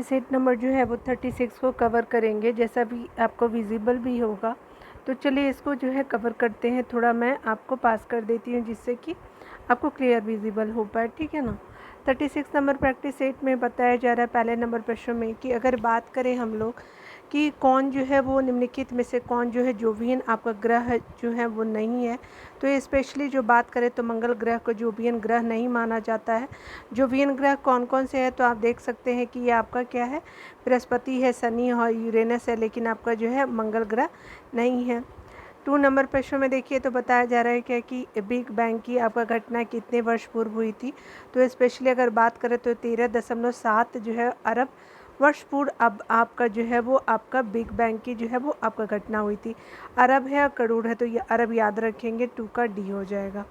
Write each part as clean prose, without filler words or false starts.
Set number जो है वो 36 को कवर करेंगे, जैसा भी आपको विजिबल भी होगा। तो चलिए इसको जो है कवर करते हैं, थोड़ा मैं आपको पास कर देती हूँ जिससे कि आपको क्लियर विजिबल हो पाए, ठीक है ना। 36 नंबर प्रैक्टिस सेट में बताया जा रहा है पहले नंबर प्रश्न में कि अगर बात करें हम लोग कि कौन जो है वो निम्नलिखित में से कौन जो है जोवियन आपका ग्रह जो है वो नहीं है। तो स्पेशली जो बात करें तो मंगल ग्रह को जोवियन ग्रह नहीं माना जाता है। जोवियन ग्रह कौन कौन से है तो आप देख सकते हैं कि ये आपका क्या है, बृहस्पति है, शनि और यूरेनस है, लेकिन आपका जो है मंगल ग्रह नहीं है। 2 नंबर प्रश्न में देखिए तो बताया जा रहा है क्या कि बिग बैंग की आपका घटना कितने वर्ष पूर्व हुई थी। तो स्पेशली अगर बात करें तो 13.7 जो है अरब वर्ष पूर्व अब आपका जो है वो आपका बिग बैंग की जो है वो आपका घटना हुई थी। अरब है और करोड़ है, तो ये अरब याद रखेंगे, 2 का डी हो जाएगा।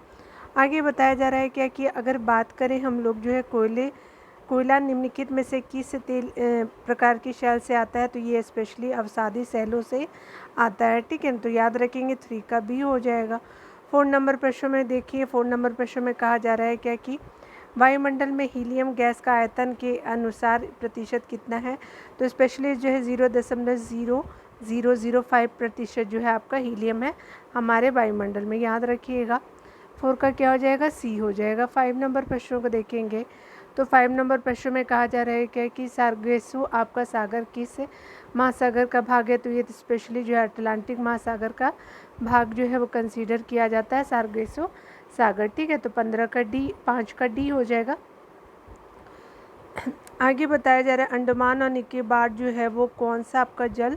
आगे बताया जा रहा है क्या कि अगर बात करें हम लोग जो है कोयला निम्नलिखित में से किस तेल प्रकार की शैल से आता है। तो ये स्पेशली अवसादी शैलों से आता है, ठीक है। तो याद रखेंगे 3 का बी हो जाएगा। 4 नंबर प्रश्न में देखिए, 4 नंबर प्रश्न में कहा जा रहा है क्या कि वायुमंडल में हीलियम गैस का आयतन के अनुसार प्रतिशत कितना है। तो स्पेशली जो है 0.0005% जो है आपका हीलियम है हमारे वायुमंडल में, याद रखिएगा। 4 का क्या हो जाएगा, सी हो जाएगा। 5 नंबर प्रश्नों को देखेंगे तो 5 नंबर प्रश्न में कहा जा रहा है क्या कि सार्गेसु आपका सागर किस महासागर का भाग है। तो ये स्पेशली जो है अटलांटिक महासागर का भाग जो है वो कंसीडर किया जाता है सार्गेसु सागर, ठीक है। तो 15 का डी, 5 का डी हो जाएगा। आगे बताया जा रहा है अंडमान और निकोबार जो है वो कौन सा आपका जल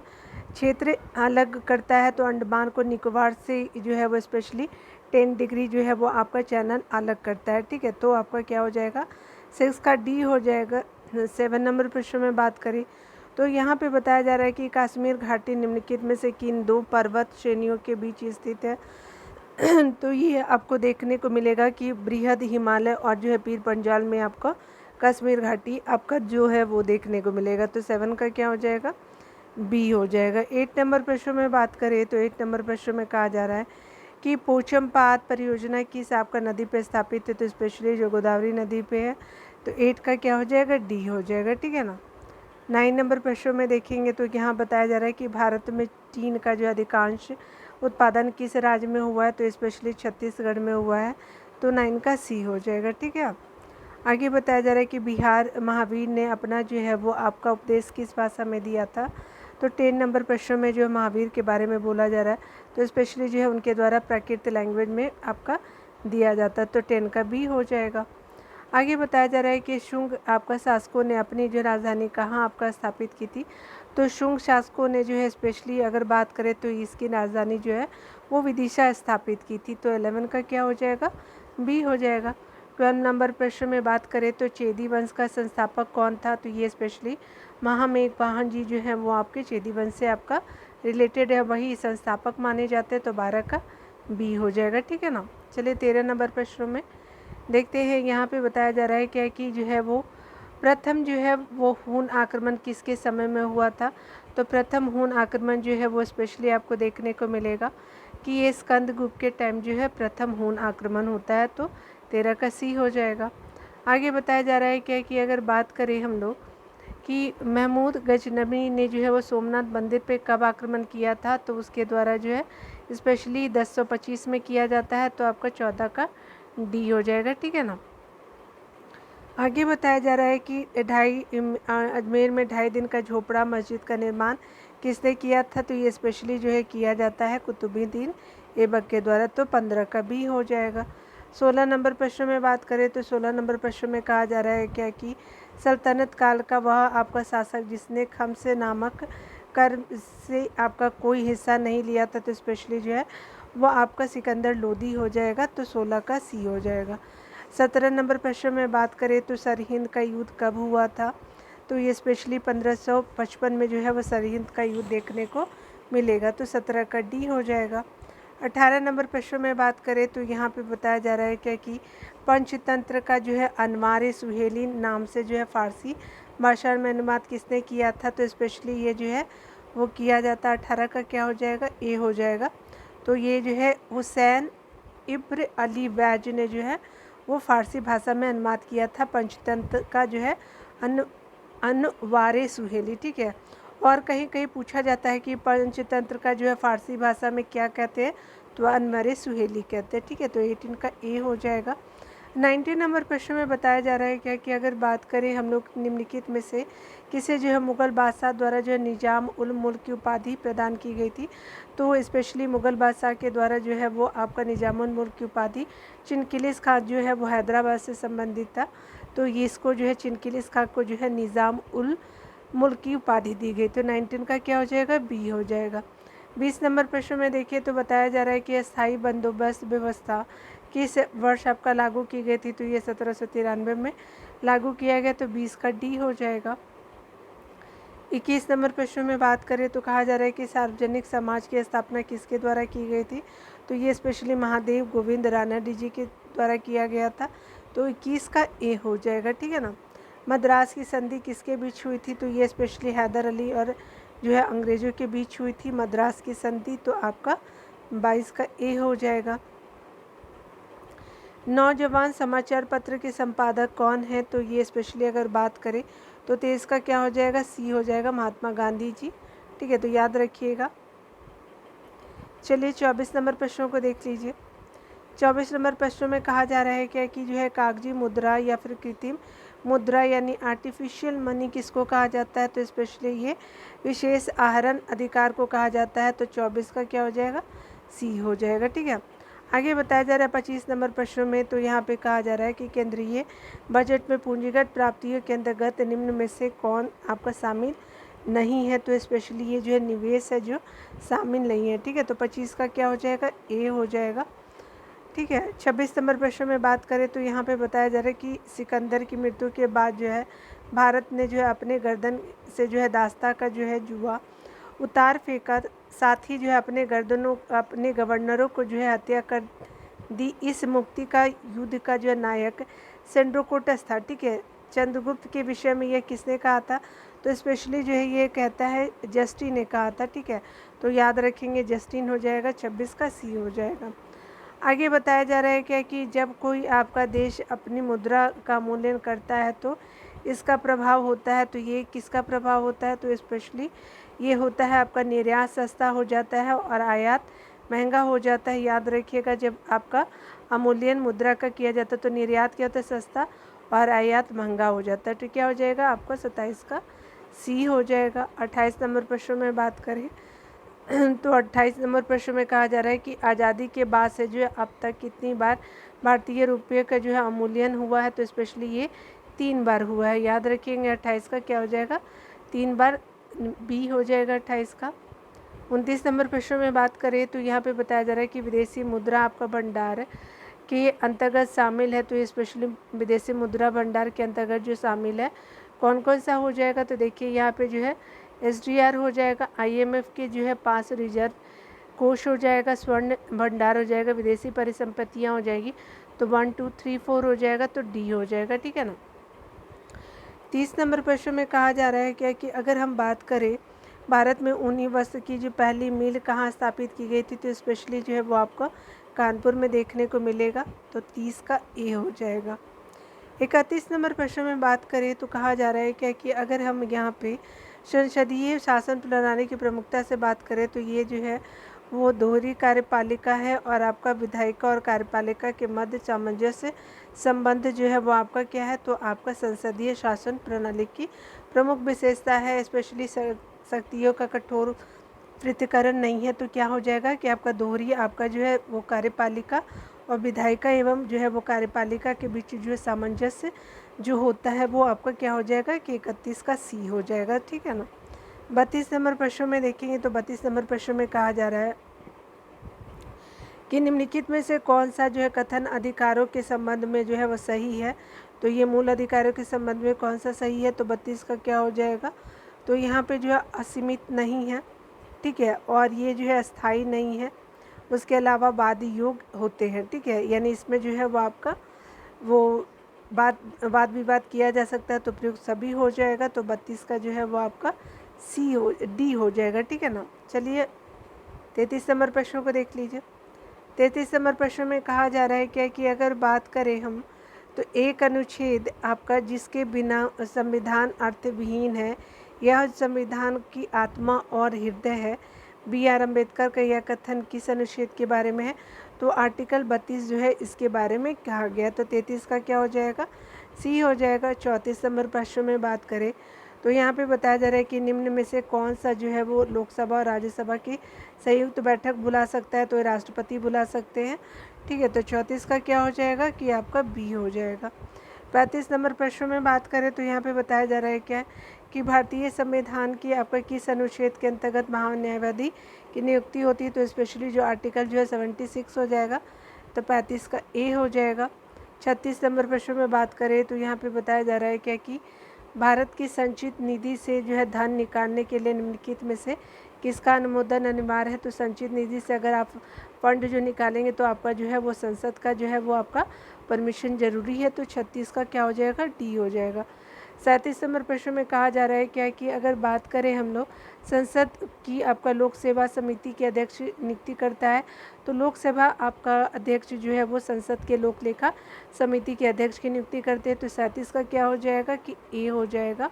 क्षेत्र अलग करता है। तो अंडमान को निकोबार से जो है वो स्पेशली 10 डिग्री जो है वो आपका चैनल अलग करता है, ठीक है। तो आपका क्या हो जाएगा, 6 का डी हो जाएगा। 7 नंबर प्रश्न में बात करें तो यहाँ पे बताया जा रहा है कि कश्मीर घाटी निम्नलिखित में से किन 2 पर्वत श्रेणियों के बीच स्थित है। तो ये आपको देखने को मिलेगा कि बृहद हिमालय और जो है पीर पंजाल में आपका कश्मीर घाटी आपका जो है वो देखने को मिलेगा। तो 7 का क्या हो जाएगा, बी हो जाएगा। 8 नंबर प्रश्न में बात करें तो 8 नंबर प्रश्न में कहा जा रहा है कि पोचमपात परियोजना किस आपका नदी पे स्थापित है। तो स्पेशली जो गोदावरी नदी पे है। तो 8 का क्या हो जाएगा, डी हो जाएगा, ठीक है ना। 9 नंबर प्रश्न में देखेंगे तो यहाँ बताया जा रहा है कि भारत में टीन का जो अधिकांश उत्पादन किस राज्य में हुआ है। तो स्पेशली छत्तीसगढ़ में हुआ है। तो 9 का सी हो जाएगा, ठीक है। आगे बताया जा रहा है कि बिहार महावीर ने अपना जो है वो आपका उपदेश किस भाषा में दिया था। तो 10 नंबर प्रश्न में जो है महावीर के बारे में बोला जा रहा है। तो स्पेशली जो है उनके द्वारा प्राकृत लैंग्वेज में आपका दिया जाता है। तो 10 का बी हो जाएगा। आगे बताया जा रहा है कि शुंग आपका शासकों ने अपनी जो राजधानी कहाँ आपका स्थापित की थी। तो शुंग शासकों ने जो है स्पेशली अगर बात करें तो इसकी राजधानी जो है वो विदिशा स्थापित की थी। तो 11 का क्या हो जाएगा, बी हो जाएगा। 12 नंबर प्रश्न में बात करें तो चेदी वंश का संस्थापक कौन था। तो ये स्पेशली महामेघवाहन जी जो है वो आपके चेदी वंश से आपका रिलेटेड है, वही संस्थापक माने जाते हैं। तो 12 का बी हो जाएगा, ठीक है ना। चलिए 13 नंबर प्रश्न में देखते हैं। यहाँ पे बताया जा रहा है क्या कि जो है वो प्रथम जो है वो हून आक्रमण किसके समय में हुआ था। तो प्रथम हून आक्रमण जो है वो स्पेशली आपको देखने को मिलेगा कि ये स्कंदगुप्त के टाइम जो है प्रथम हून आक्रमण होता है। तो 13 का सी हो जाएगा। आगे बताया जा रहा है क्या कि अगर बात करें हम लोग कि महमूद गजनवी ने जो है वो सोमनाथ मंदिर पे कब आक्रमण किया था। तो उसके द्वारा जो है स्पेशली 1025 में किया जाता है। तो आपका 14 का डी हो जाएगा, ठीक है ना। आगे बताया जा रहा है कि अजमेर में 2.5 दिन का झोपड़ा मस्जिद का निर्माण किसने किया था। तो ये स्पेशली जो है किया जाता है कुतुबुद्दीन ऐबक के द्वारा। तो 15 का बी हो जाएगा। 16 नंबर प्रश्न में बात करें तो 16 नंबर प्रश्न में कहा जा रहा है क्या कि सल्तनत काल का वह आपका शासक जिसने खम्स नामक कर से आपका कोई हिस्सा नहीं लिया था। तो स्पेशली जो है वो आपका सिकंदर लोदी हो जाएगा। तो 16 का सी हो जाएगा। 17 नंबर प्रश्न में बात करें तो सरहिंद का युद्ध कब हुआ था। तो ये स्पेशली 1555 में जो है वो सरहिंद का युद्ध देखने को मिलेगा। तो 17 का डी हो जाएगा। 18 नंबर प्रश्न में बात करें तो यहाँ पे बताया जा रहा है क्या कि पंचतंत्र का जो है अनवार सुहेली नाम से जो है फारसी भाषा में अनुवाद किसने किया था। तो स्पेशली ये जो है वो किया जाता है। 18 का क्या हो जाएगा, ए हो जाएगा। तो ये जो है हुसैन इब्न अली बैज ने जो है वो फारसी भाषा में अनुवाद किया था। पंचतंत्र का जो है अनवारे सुहेली, ठीक है। और कहीं कहीं पूछा जाता है कि पंचतंत्र का जो है फ़ारसी भाषा में क्या कहते हैं, तो अनवारे सुहेली कहते हैं, ठीक है। तो 18 का ए हो जाएगा। 19 नंबर प्रश्न में बताया जा रहा है क्या कि अगर बात करें हम लोग निम्नलिखित में से किसे जो है मुग़ल बादशाह द्वारा जो है निज़ाम उल मुल्क की उपाधि प्रदान की गई थी, तो स्पेशली मुग़ल बादशाह के द्वारा जो है वो आपका निज़ाम उल मुल्क की उपाधि चिनकिलिस खान जो है वो हैदराबाद से संबंधित था, तो ये इसको जो है चिनकिलिस खान को जो है निज़ाम उल मुल्क की उपाधि दी गई। तो 19 का क्या हो जाएगा, बी हो जाएगा। 20 नंबर प्रश्न में देखिए तो बताया जा रहा है कि अस्थायी बंदोबस्त व्यवस्था किस वर्ष आपका लागू की गई थी, तो ये 1793 में लागू किया गया, तो 20 का डी हो जाएगा। 21 नंबर प्रश्न में बात करें तो कहा जा रहा है कि सार्वजनिक समाज की स्थापना किसके द्वारा की गई थी, तो ये स्पेशली महादेव गोविंद रानडे जी के द्वारा किया गया था, तो 21 का ए हो जाएगा, ठीक है ना। मद्रास की संधि किसके बीच हुई थी, तो ये स्पेशली हैदर अली और जो है अंग्रेज़ों के बीच हुई थी मद्रास की संधि, तो आपका 22 का ए हो जाएगा। नौजवान समाचार पत्र के संपादक कौन है, तो ये स्पेशली अगर बात करें तो 23 का क्या हो जाएगा, सी हो जाएगा, महात्मा गांधी जी, ठीक है। तो याद रखिएगा। चलिए 24 नंबर प्रश्नों को देख लीजिए। 24 नंबर प्रश्नों में कहा जा रहा है क्या कि जो है कागजी मुद्रा या फिर कृत्रिम मुद्रा यानी आर्टिफिशियल मनी किसको कहा जाता है, तो स्पेशली ये विशेष आहरण अधिकार को कहा जाता है, तो 24 का क्या हो जाएगा, सी हो जाएगा, ठीक है। आगे बताया जा रहा है 25 नंबर प्रश्नों में, तो यहाँ पे कहा जा रहा है कि केंद्रीय बजट में पूंजीगत प्राप्तियों के अंतर्गत निम्न में से कौन आपका शामिल नहीं है, तो स्पेशली ये जो है निवेश है जो शामिल नहीं है, ठीक है। तो 25 का क्या हो जाएगा, ए हो जाएगा, ठीक है। 26 नंबर प्रश्न में बात करें तो यहाँ पे बताया जा रहा है कि सिकंदर की मृत्यु के बाद जो है भारत ने जो है अपने गर्दन से जो है दास्ता का जो है जुआ उतार फेंका, साथ ही जो है अपने गवर्नरों को जो है हत्या कर दी। इस मुक्ति का युद्ध का जो है नायक सेंड्रोकोटस था, ठीक है। चंद्रगुप्त के विषय में यह किसने कहा था, तो स्पेशली जो है ये कहता है जस्टिन ने कहा था, ठीक है। तो याद रखेंगे जस्टिन हो जाएगा, 26 का सी हो जाएगा। आगे बताया जा रहा है क्या कि जब कोई आपका देश अपनी मुद्रा का मूल्यांकन करता है तो इसका प्रभाव होता है, तो ये किसका प्रभाव होता है, तो स्पेशली ये होता है आपका निर्यात सस्ता हो जाता है और आयात महंगा हो जाता है। याद रखिएगा जब आपका अमूल्यन मुद्रा का किया जाता है तो निर्यात क्या होता है, सस्ता, और आयात महंगा हो जाता है, तो क्या हो जाएगा आपका 27 का सी हो जाएगा। 28 नंबर प्रश्न में बात करें तो 28 नंबर प्रश्न में कहा जा रहा है कि आज़ादी के बाद से जो है अब तक कितनी बार भारतीय रुपये का जो है अवमूल्यन हुआ है, तो स्पेशली ये 3 बार हुआ है। याद रखिएगा 28 का क्या हो जाएगा, 3 बार, बी हो जाएगा 28 का। 29 नंबर प्रश्न में बात करें तो यहाँ पे बताया जा रहा है कि विदेशी मुद्रा आपका भंडार के अंतर्गत शामिल है, तो ये स्पेशली विदेशी मुद्रा भंडार के अंतर्गत जो शामिल है कौन कौन सा हो जाएगा, तो देखिए यहाँ पे जो है SDR हो जाएगा, IMF के जो है पास रिजर्व कोष हो जाएगा, स्वर्ण भंडार हो जाएगा, विदेशी परिसंपत्तियाँ हो जाएगी, तो 1 2 3 4 हो जाएगा, तो डी हो जाएगा, ठीक है ना। 30 नंबर प्रश्न में कहा जा रहा है क्या कि अगर हम बात करें भारत में ऊनी वस्त्र की जो पहली मिल कहाँ स्थापित की गई थी, तो स्पेशली जो है वो आपको कानपुर में देखने को मिलेगा, तो 30 का ए हो जाएगा। 31 नंबर प्रश्न में बात करें तो कहा जा रहा है क्या कि अगर हम यहाँ पे संसदीय शासन प्रणाली की प्रमुखता से बात करें तो ये जो है वो दोहरी कार्यपालिका है और आपका विधायिका और कार्यपालिका के मध्य सामंजस्य संबंध जो है वो आपका क्या है, तो आपका संसदीय शासन प्रणाली की प्रमुख विशेषता है। स्पेशली शक्तियों का कठोर पृथक्करण नहीं है, तो क्या हो जाएगा कि आपका दोहरी आपका जो है वो कार्यपालिका और विधायिका एवं जो है वो कार्यपालिका के बीच जो है सामंजस्य जो होता है वो आपका क्या हो जाएगा कि 31 का सी हो जाएगा, ठीक है ना। 32 नंबर प्रश्न में देखेंगे तो 32 नंबर प्रश्न में कहा जा रहा है कि निम्नलिखित में से कौन सा जो है कथन अधिकारों के संबंध में जो है वो सही है, तो ये मूल अधिकारों के संबंध में कौन सा सही है, तो 32 का क्या हो जाएगा, तो यहाँ पे जो है असीमित नहीं है, ठीक है, और ये जो है अस्थाई नहीं है, उसके अलावा वाद योग्य होते हैं, ठीक है, यानी इसमें जो है वो आपका वो वाद विवाद किया जा सकता है, तो प्रयुक्त सभी हो जाएगा, तो 32 का जो है वो आपका डी हो जाएगा, ठीक है ना। चलिए 33 नंबर प्रश्नों को देख लीजिए। 33 नंबर प्रश्न में कहा जा रहा है क्या कि अगर बात करें हम तो एक अनुच्छेद आपका जिसके बिना संविधान अर्थविहीन है, यह संविधान की आत्मा और हृदय है। बी आर अम्बेडकर का यह कथन किस अनुच्छेद के बारे में है? तो आर्टिकल 32 जो है इसके बारे में कहा गया। तो 33 का क्या हो जाएगा? सी हो जाएगा। 34 नंबर प्रश्न में बात करें तो यहाँ पे बताया जा रहा है कि निम्न में से कौन सा जो है वो लोकसभा और राज्यसभा की संयुक्त बैठक बुला सकता है? तो राष्ट्रपति बुला सकते हैं। ठीक है, तो 34 का क्या हो जाएगा कि आपका बी हो जाएगा। 35 नंबर प्रश्न में बात करें तो यहाँ पे बताया जा रहा है क्या है कि भारतीय संविधान की आपका किस अनुच्छेद के अंतर्गत महान्यायवादी की नियुक्ति होती है? तो स्पेशली जो आर्टिकल जो है 76 हो जाएगा। तो 35 का ए हो जाएगा। 36 नंबर प्रश्न में बात करें तो यहाँ पे बताया जा रहा है क्या कि भारत की संचित निधि से जो है धन निकालने के लिए निम्नलिखित में से किसका अनुमोदन अनिवार्य है? तो संचित निधि से अगर आप फंड जो निकालेंगे तो आपका जो है वो संसद का जो है वो आपका परमिशन जरूरी है। तो 36 का क्या हो जाएगा? डी हो जाएगा। 37 नंबर प्रश्न में कहा जा रहा है क्या कि अगर बात करें हम लोग संसद की आपका लोक सेवा समिति के अध्यक्ष नियुक्ति करता है, तो लोक सेवा आपका अध्यक्ष जो है वो संसद के लोक लेखा समिति के अध्यक्ष की नियुक्ति करते हैं। तो 37 का क्या हो जाएगा कि ए हो जाएगा।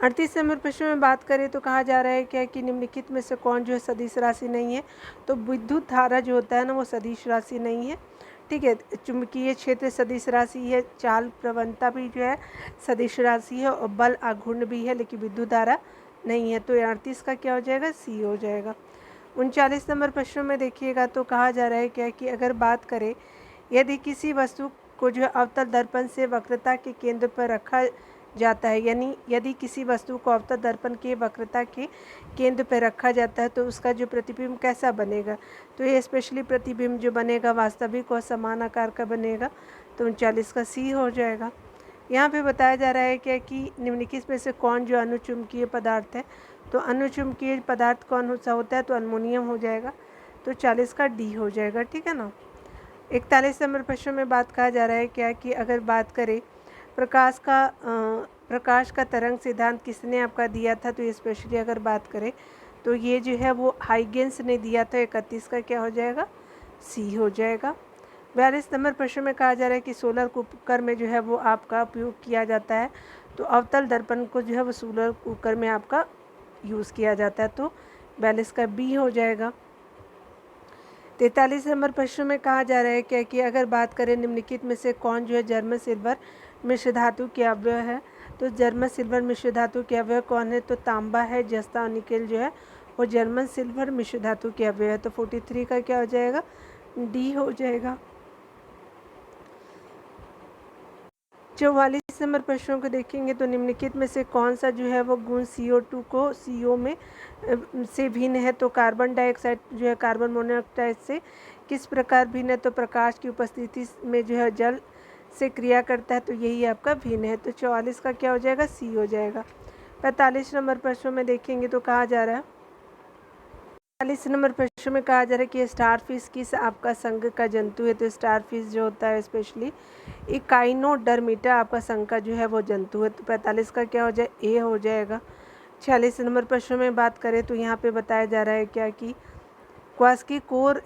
38 नंबर प्रश्न में बात करें तो कहा जा रहा है क्या कि निम्नलिखित में से कौन जो है सदिश राशि नहीं है? तो विद्युत धारा जो होता है ना वो सदिश राशि नहीं है। ठीक है, चुंबकीय क्षेत्र सदिश राशि है, चाल प्रवणता भी जो है सदिश राशि है और बल आघूर्ण भी है, लेकिन विद्युत धारा नहीं है। तो 38 का क्या हो जाएगा? सी हो जाएगा। 39 नंबर प्रश्न में देखिएगा तो कहा जा रहा है क्या कि अगर बात करें यदि किसी वस्तु को जो है अवतल दर्पण से वक्रता के केंद्र पर रखा जाता है, यानी यदि किसी वस्तु को अवतल दर्पण के वक्रता के केंद्र पर रखा जाता है तो उसका जो प्रतिबिंब कैसा बनेगा? तो ये स्पेशली प्रतिबिंब जो बनेगा वास्तविक और समान आकार का बनेगा। तो 39 का सी हो जाएगा। यहाँ पे बताया जा रहा है क्या कि निम्नलिखित में से कौन जो अनुचुंबकीय पदार्थ है? तो अनुचुंबकीय पदार्थ कौन सा होता है? तो अमोनियम हो जाएगा। तो 40 का डी हो जाएगा। ठीक है ना। 41 नंबर प्रश्न में बात कहा जा रहा है क्या कि अगर बात करें प्रकाश का तरंग सिद्धांत किसने आपका दिया था? तो स्पेशली अगर बात करें तो ये जो है वो हाइगेंस ने दिया था। 31 का क्या हो जाएगा? सी हो जाएगा। 42 नंबर प्रश्न में कहा जा रहा है कि सोलर कुकर में जो है वो आपका उपयोग किया जाता है, तो अवतल दर्पण को जो है वो सोलर कुकर में आपका यूज़ किया जाता है। तो 42 का बी हो जाएगा। 43 नंबर प्रश्न में कहा जा रहा है क्या कि अगर बात करें निम्नलिखित में से कौन जो है जर्मन सिल्वर मिश्र धातु के अवयव है? तो जर्मन सिल्वर मिश्र धातु के अवयव कौन है? तो तांबा है, जस्ता और निकेल जो है वो जर्मन सिल्वर मिश्र धातु के अवयव है। तो 43 का क्या हो जाएगा? डी हो जाएगा। 44 नंबर प्रश्नों को देखेंगे तो निम्नलिखित में से कौन सा जो है वो गुण CO2 को CO में से भिन्न है? तो कार्बन डाइऑक्साइड जो है कार्बन मोनोऑक्साइड से किस प्रकार भिन्न है? तो प्रकाश की उपस्थिति में जो है जल से क्रिया करता है, तो यही आपका भिन्न है। तो 44 का क्या हो जाएगा? सी हो जाएगा। 45 नंबर प्रश्नों में देखेंगे तो कहा जा रहा है 45 नंबर प्रश्न में कहा जा रहा है कि स्टार फिश किस आपका संघ का जंतु है? तो स्टार फिश जो होता है स्पेशली इकाइनोडर्मिटा आपका संघ का जो है वो जंतु है। तो 45 का क्या हो जाए? ए हो जाएगा। 46 नंबर प्रश्न में बात करें तो यहाँ पे बताया जा रहा है क्या कि क्वास्कीकोर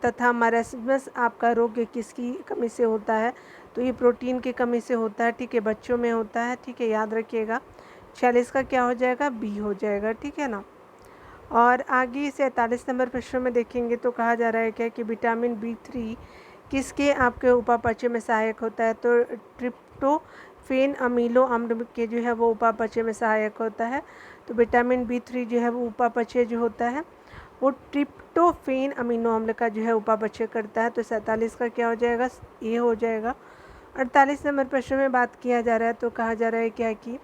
तथा मारेस्मस आपका रोग किसकी कमी से होता है? तो ये प्रोटीन की कमी से होता है। ठीक है, बच्चों में होता है। ठीक है, याद रखिएगा। 46 का क्या हो जाएगा? बी हो जाएगा। ठीक है ना। और आगे 47 नंबर प्रश्न में देखेंगे तो कहा जा रहा है क्या कि विटामिन B3 किसके आपके उपापचय में सहायक होता है? तो ट्रिप्टोफेन अमीनो अम्ल के जो है वो उपापचय में सहायक होता है। तो विटामिन B3 जो है वो उपापचय जो होता है वो ट्रिप्टोफेन अमीनो अम्ल का जो है उपापचय करता है। तो 47 का क्या हो जाएगा? ए हो जाएगा। 48 नंबर प्रश्न में बात किया जा रहा है तो कहा जा रहा है क्या कि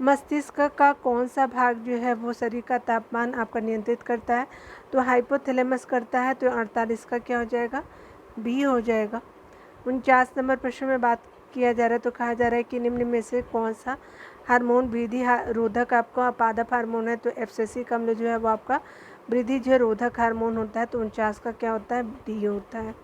मस्तिष्क का कौन सा भाग जो है वो शरीर का तापमान आपका नियंत्रित करता है? तो हाइपोथैलेमस करता है। तो 48 का क्या हो जाएगा? बी हो जाएगा। 49 नंबर प्रश्न में बात किया जा रहा है तो कहा जा रहा है कि निम्न में से कौन सा हार्मोन वृद्धि रोधक आपका पादप हार्मोन है? तो एब्सेसिक अम्ल जो है वो आपका वृद्धि जो रोधक हार्मोन होता है। तो 49 का क्या होता है? डी होता है।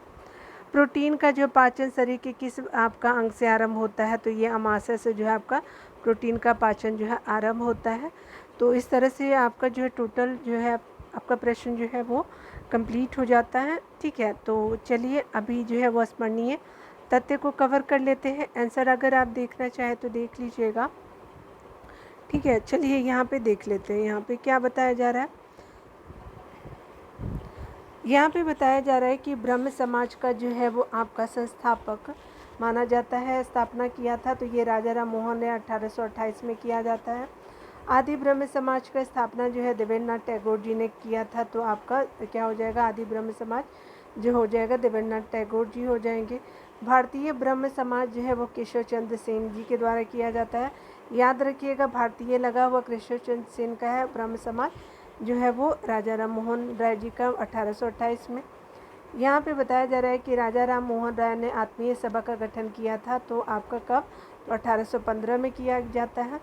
प्रोटीन का जो पाचन शरीर के किस आपका अंग से आरंभ होता है? तो ये अमाशय से जो है आपका प्रोटीन का पाचन जो है आरंभ होता है। तो इस तरह से आपका जो है टोटल जो है आपका प्रश्न जो है वो कंप्लीट हो जाता है। ठीक है, तो चलिए अभी जो है वो स्मरणीय तथ्य को कवर कर लेते हैं। आंसर अगर आप देखना चाहें तो देख लीजिएगा। ठीक है, चलिए यहाँ पे देख लेते हैं। यहाँ पे क्या बताया जा रहा है। यहाँ पे बताया जा रहा है कि ब्रह्म समाज का जो है वो आपका संस्थापक माना जाता है। स्थापना किया था तो ये राजा राम मोहन ने 1828 में किया जाता है। आदि ब्रह्म समाज का स्थापना जो है देवेंद्रनाथ टैगोर जी ने किया था। तो आपका क्या हो जाएगा, आदि ब्रह्म समाज जो हो जाएगा देवेंद्रनाथ टैगोर जी हो जाएंगे। भारतीय ब्रह्म समाज जो है वो केशव चंद्र सेन जी के द्वारा किया जाता है। याद रखिएगा, भारतीय लगा हुआ केशव चंद्र सेन का है। ब्रह्म समाज जो है वो राजा राम मोहन राय जी का 1828 में। यहाँ पे बताया जा रहा है कि राजा राम मोहन राय ने आत्मीय सभा का गठन किया था। तो आपका कब, तो 1815 में किया जाता है।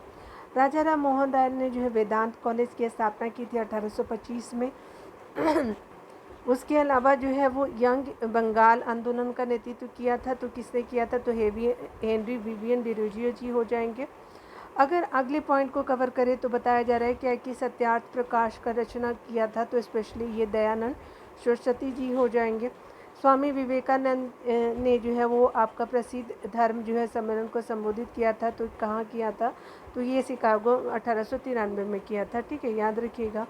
राजा राम मोहन राय ने जो है वेदांत कॉलेज की स्थापना की थी 1825 में। उसके अलावा जो है वो यंग बंगाल आंदोलन का नेतृत्व किया था। तो किसने किया था, तो हेनरी विवियन डिरोजियो जी हो जाएंगे। अगर अगले पॉइंट को कवर करें तो बताया जा रहा है कि सत्यार्थ प्रकाश का रचना किया था। तो स्पेशली ये दयानंद सरस्वती जी हो जाएंगे। स्वामी विवेकानंद ने जो है वो आपका प्रसिद्ध धर्म जो है सम्मेलन को संबोधित किया था। तो कहाँ किया था, तो ये शिकागो 1893 में किया था। ठीक है, याद रखिएगा।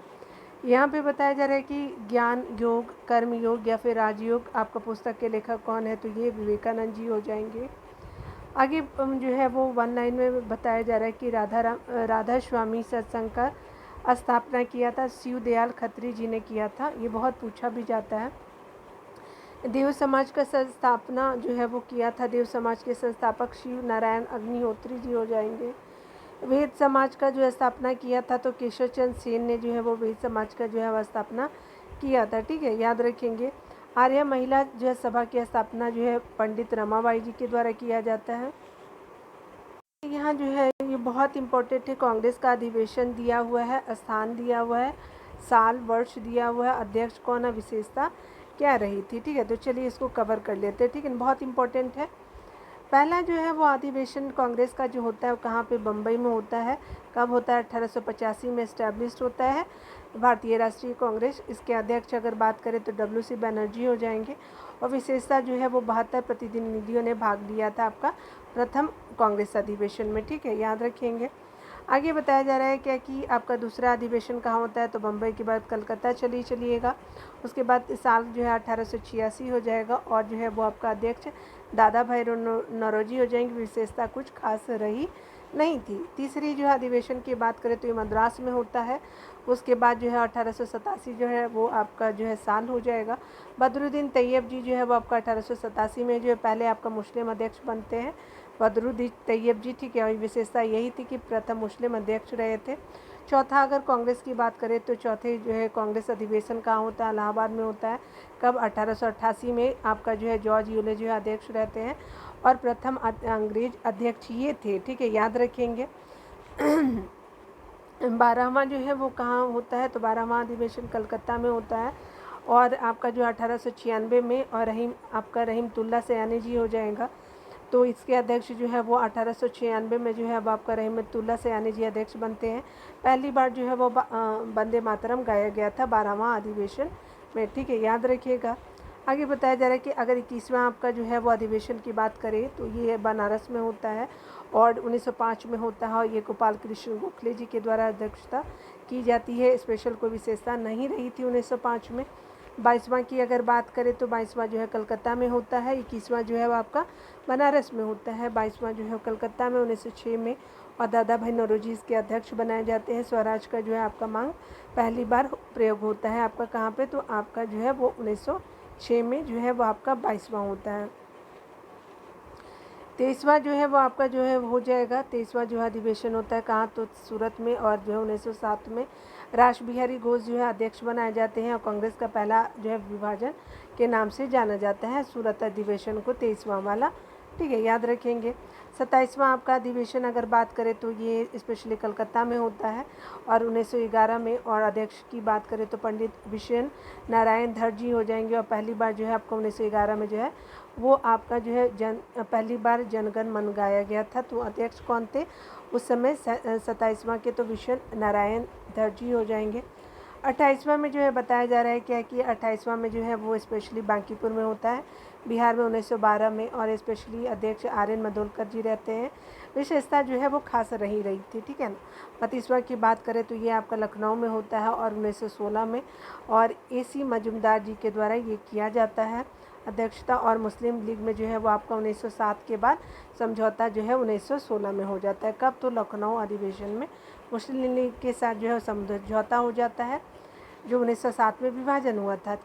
यहाँ पे बताया जा रहा है कि ज्ञान योग, कर्म योग या फिर राजयोग आपका पुस्तक के लेखक कौन है, तो ये विवेकानंद जी हो जाएंगे। आगे जो है वो 19 में बताया जा रहा है कि राधा स्वामी सत्संग का स्थापना किया था। शिव दयाल खत्री जी ने किया था। ये बहुत पूछा भी जाता है। देव समाज का संस्थापना जो है वो किया था। देव समाज के संस्थापक शिव नारायण अग्निहोत्री जी हो जाएंगे। वेद समाज का जो है स्थापना किया था तो केशव चंद्र सेन ने जो है वो वेद समाज का जो है वह स्थापना किया था। ठीक है, याद रखेंगे। आर्य महिला जो है सभा की स्थापना जो है पंडित रमाबाई जी के द्वारा किया जाता है। यहाँ जो है ये बहुत इम्पोर्टेंट है। कांग्रेस का अधिवेशन दिया हुआ है, स्थान दिया हुआ है, साल वर्ष दिया हुआ है, अध्यक्ष कौन है, विशेषता क्या रही थी। ठीक है, तो चलिए इसको कवर कर लेते हैं। ठीक है, बहुत इंपॉर्टेंट है। पहला जो है वो अधिवेशन कांग्रेस का जो होता है वो कहाँ पे, बम्बई में होता है। कब होता है, 1885 में इस्टेब्लिश्ड होता है भारतीय राष्ट्रीय कांग्रेस। इसके अध्यक्ष अगर बात करें तो WC बनर्जी हो जाएंगे। और विशेषता जो है वो 72 प्रतिनिधियों ने भाग लिया था आपका प्रथम कांग्रेस अधिवेशन में। ठीक है, याद रखेंगे। आगे बताया जा रहा है क्या कि आपका दूसरा अधिवेशन कहाँ होता है, तो बम्बई के बाद कलकत्ता चलिएगा। उसके बाद साल जो है 1886 हो जाएगा। और जो है वो आपका अध्यक्ष दादा भाई नौरोजी हो जाएंगे। विशेषता कुछ खास रही नहीं थी। तीसरी जो है अधिवेशन की बात करें तो ये मद्रास में होता है। उसके बाद जो है 1887 जो है वो आपका जो है साल हो जाएगा। बदरुद्दीन तैयब जी जो है वो आपका 1887 में जो है पहले आपका मुस्लिम अध्यक्ष बनते हैं, बदरुद्दीन तैयब जी। ठीक है, और विशेषता यही थी कि प्रथम मुस्लिम अध्यक्ष रहे थे। चौथा अगर कांग्रेस की बात करें तो चौथे जो है कांग्रेस अधिवेशन कहाँ होता है, इलाहाबाद में होता है। कब, 1888 में आपका जो है जॉर्ज यूले जो है अध्यक्ष रहते हैं। और प्रथम अंग्रेज अध्यक्ष ये थे। ठीक है, याद रखेंगे। 12वां जो है वो कहाँ होता है, तो 12वां अधिवेशन कलकत्ता में होता है। और आपका जो 1896 में, और रहीमतुल्ला सयानी जी हो जाएगा। तो इसके अध्यक्ष जो है वो 1896 में जो है अब आपका रहीमतुल्ला सयानी जी अध्यक्ष बनते हैं। पहली बार जो है वो वंदे मातरम गाया गया था 12वां अधिवेशन में। ठीक है, याद रखिएगा। आगे बताया जा रहा है कि अगर 21वां आपका जो है वो अधिवेशन की बात करें तो ये बनारस में होता है और 1905 में होता है। और ये गोपाल कृष्ण गोखले जी के द्वारा अध्यक्षता की जाती है। स्पेशल कोई विशेषता नहीं रही थी 1905 में। 22वां की अगर बात करें तो 22वां जो है कलकत्ता में होता है। 21वां जो है वो आपका बनारस में होता है। 22वां जो है कलकत्ता में 1906 में। और दादा भाई नौरोजी इसके अध्यक्ष बनाए जाते हैं। स्वराज का जो है आपका मांग पहली बार प्रयोग होता है आपका कहाँ पे, तो आपका जो है वो 1906 में जो है वो आपका 22वां होता है। 23वां जो है वो आपका जो है हो जाएगा। 23वां जो है अधिवेशन होता है कहाँ, तो सूरत में। और जो है 1907 में रास बिहारी घोष जो है अध्यक्ष बनाए जाते हैं। और कांग्रेस का पहला जो है विभाजन के नाम से जाना जाता है सूरत अधिवेशन को, 23वां वाला। ठीक है, याद रखेंगे। 27वां आपका अधिवेशन अगर बात करें तो ये स्पेशली कलकत्ता में होता है और 1911 में। और अध्यक्ष की बात करें तो पंडित विशेन नारायण धर जी हो जाएंगे। और पहली बार जो है आपको 1911 में जो है वो आपका जो है पहली बार जनगण मन गाया गया था। तो अध्यक्ष कौन थे उस समय 27वां के, तो विशेन नारायण धर जी हो जाएंगे। 28वां में जो है बताया जा रहा है क्या है कि 28वां में जो है वो स्पेशली बांकीपुर में होता है, बिहार में 1912 में, और स्पेशली अध्यक्ष आर.एन. मधोलकर जी रहते हैं। विशेषता जो है वो खास रही थी, ठीक है ना। 32वां की बात करें तो ये आपका लखनऊ में होता है और 1916 में, और A.C. मजूमदार जी के द्वारा ये किया जाता है अध्यक्षता। और मुस्लिम लीग में जो है वो आपका 1907 के बाद समझौता जो है 1916 में हो जाता है। कब? तो लखनऊ अधिवेशन में मुस्लिम लीग के साथ जो है समझौता हो जाता है, जो 1907 में विभाजन हुआ था।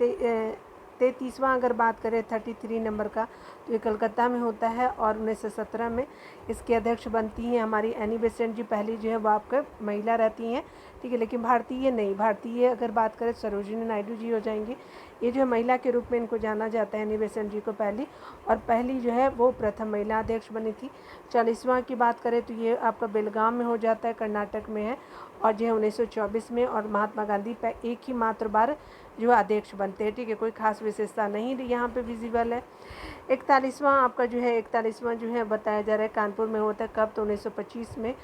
33वां अगर बात करें 33 नंबर का, तो ये कलकत्ता में होता है और 1917 में इसके अध्यक्ष बनती हैं हमारी एनी बेसेंट जी। पहली जो है वो आपके महिला रहती हैं, ठीक है, लेकिन भारतीय नहीं। भारतीय अगर बात करें सरोजिनी नायडू जी हो जाएंगी। ये जो है महिला के रूप में इनको जाना जाता है, एनी बेसेंट जी को पहली, और पहली जो है वो प्रथम महिला अध्यक्ष बनी थी। 40वां की बात करें तो ये आपका बेलगाम में हो जाता है, कर्नाटक में है, और जो है 1924 में, और महात्मा गांधी एक ही मात्र बार जो अध्यक्ष बनते हैं, ठीक है, कोई खास विशेषता नहीं यहाँ पे विजिबल है। 41वां आपका जो है 41वां जो है बताया जा रहा है कानपुर में होता है। कब? तो 1925 में,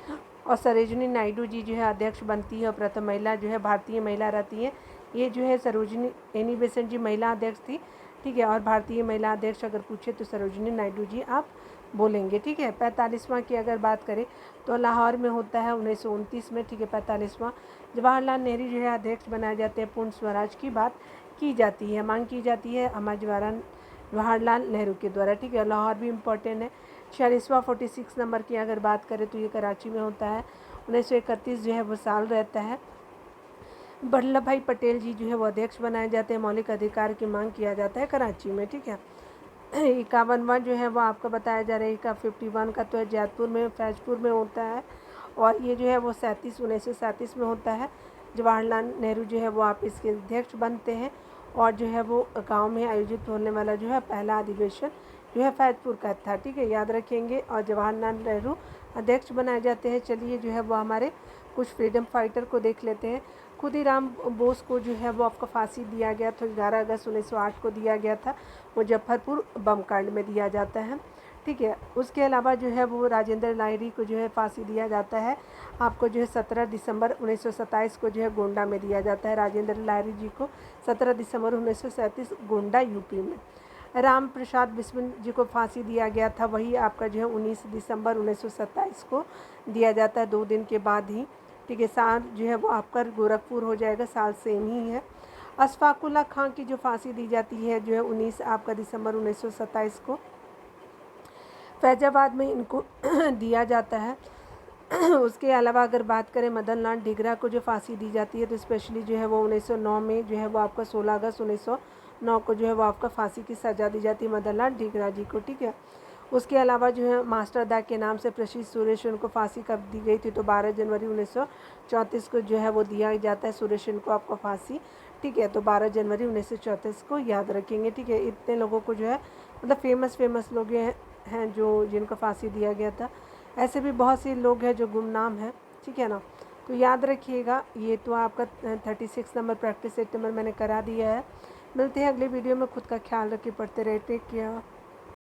और सरोजिनी नायडू जी जो है अध्यक्ष बनती है और प्रथम महिला जो है भारतीय महिला रहती है। ये जो है सरोजिनी एनी बेसेंट जी महिला अध्यक्ष थी, ठीक है, और भारतीय महिला अध्यक्ष अगर पूछे तो सरोजिनी नायडू जी आप बोलेंगे, ठीक है। 45वां की अगर बात करें तो लाहौर में होता है 1929 में, ठीक है। 45वां जवाहरलाल नेहरू जो है अध्यक्ष बनाए जाते हैं। पूर्ण स्वराज की बात की जाती है, मांग की जाती है हमारे जवाहरलाल नेहरू के द्वारा, ठीक है। लाहौर भी इम्पोर्टेंट है। 46वां 46 नंबर की अगर बात करें तो ये कराची में होता है। 1931 जो है वो साल रहता है। वल्लभ भाई पटेल जी जो है वो अध्यक्ष बनाए जाते हैं। मौलिक अधिकार की मांग किया जाता है कराची में, ठीक है। 51वां जो है वो आपका बताया जा रहा है। 51 का तो है जयपुर में, फैजपुर में होता है, और ये जो है वो 1937 में होता है। जवाहरलाल नेहरू जो है वो आप इसके अध्यक्ष बनते हैं, और जो है वो गांव में आयोजित होने वाला जो है पहला अधिवेशन जो है फैजपुर का था, ठीक है, याद रखेंगे। और जवाहरलाल नेहरू अध्यक्ष बनाए जाते हैं। चलिए जो है वो हमारे कुछ फ्रीडम फाइटर को देख लेते हैं। खुदीराम बोस को जो है वो आपका फांसी दिया गया था, 11 अगस्त 1908 को दिया गया था। मुजफ्फरपुर बम कांड में दिया जाता है, ठीक है। उसके अलावा जो है वो राजेंद्र लाहिड़ी को जो है फांसी दिया जाता है आपको जो है 17 दिसंबर 1927 को जो है गोंडा में दिया जाता है। राजेंद्र लाहिड़ी जी को 17 दिसंबर 1937 गोंडा यूपी में। राम प्रसाद बिस्मिल जी को फांसी दिया गया था, वही आपका जो है 19 दिसंबर 1927 को दिया जाता है, 2 दिन के बाद ही, ठीक है। साल जो है वो आपका गोरखपुर हो जाएगा, साल सेम ही है। अशफाकुल्ला खां की जो फांसी दी जाती है जो है 19 आपका दिसंबर 1927 को फैजाबाद में इनको दिया जाता है। उसके अलावा अगर बात करें मदन लाल ढींगरा को जो फांसी दी जाती है तो स्पेशली जो है वो 1909 में जो है वो आपका 16 अगस्त 1909 को जो है वो आपका फांसी की सज़ा दी जाती है मदन लाल ढींगरा जी को, ठीक है। उसके अलावा जो है मास्टर दा के नाम से प्रसिद्ध सुरेशन को फांसी कब दी गई थी? तो 12 जनवरी 1934 को जो है वो दिया जाता है सुरेशन को आपको फांसी, ठीक है। तो 12 जनवरी 1934 को याद रखेंगे, ठीक है। इतने लोगों को जो है मतलब फेमस लोग हैं जो जिनको फांसी दिया गया था। ऐसे भी बहुत से लोग हैं जो गुमनाम हैं, ठीक है ना। तो याद रखिएगा। ये तो आपका 36 नंबर प्रैक्टिस सेट नंबर मैंने करा दिया है। मिलते हैं अगले वीडियो में। खुद का ख्याल रखिए, पढ़ते रहे, टेक केयर।